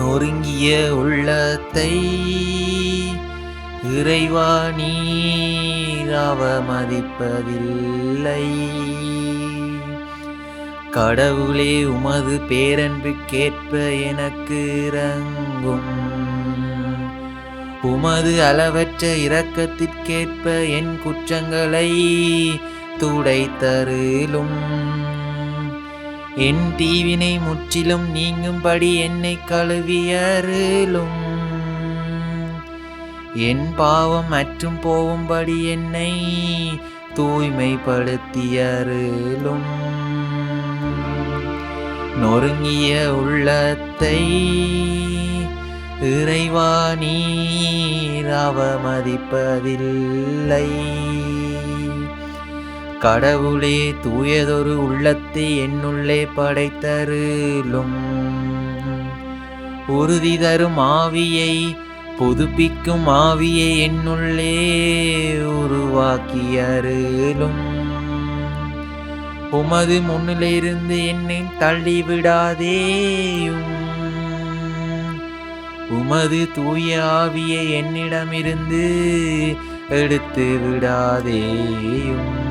நொறுங்கிய உள்ளத்தை இறைவா நீர் அவமதிப்பதில்லை. கடவுளே, உமது பேரன்புக்கேற்ப எனக்கு இரங்கும். உமது அளவற்ற இரக்கத்திற்கேற்ப என் குற்றங்களை துடைத்தருளும். என் தீவினை முற்றிலும் நீங்கும்படி என்னை கழுவியருளும். என் பாவம் மற்றும் போகும்படி என்னை தூய்மைப்படுத்தியருளும். நொறுங்கிய உள்ளத்தை இறைவா நீர் அவமதிப்பதில்லை. கடவுளே, தூயதொரு உள்ளத்தை என்னுள்ளே படைத்தருளும். உறுதி தரும் ஆவியை, புதுப்பிக்கும் ஆவியை என்னுள்ளே உருவாக்கியருளும். உமது முன்னிலிருந்து என்னை தள்ளிவிடாதேயும். உமது தூய ஆவியை என்னிடமிருந்து எடுத்து விடாதேயும்.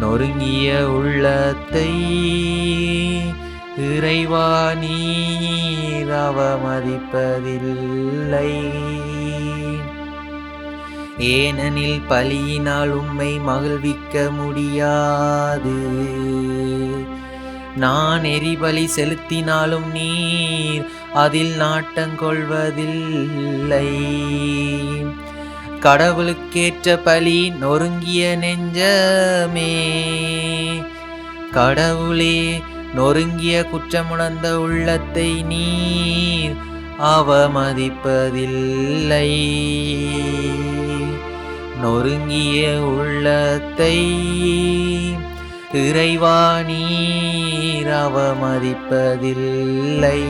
நொறுங்கிய உள்ளத்தை இறைவா நீர் அவமதிப்பதில்லை. ஏனெனில் பலியினால் உம்மை மகிழ்விக்க முடியாது. நான் எரிபலி செலுத்தினாலும் நீர் அதில் நாட்டங்கொள்வதில்லை. கடவுளுக்கேற்ற பலி நொறுங்கிய நெஞ்சமே. கடவுளே, நொறுங்கிய குற்றமுணர்ந்த உள்ளத்தை நீர் அவமதிப்பதில்லை. நொறுங்கிய உள்ளத்தை இறைவா நீர் அவமதிப்பதில்லை.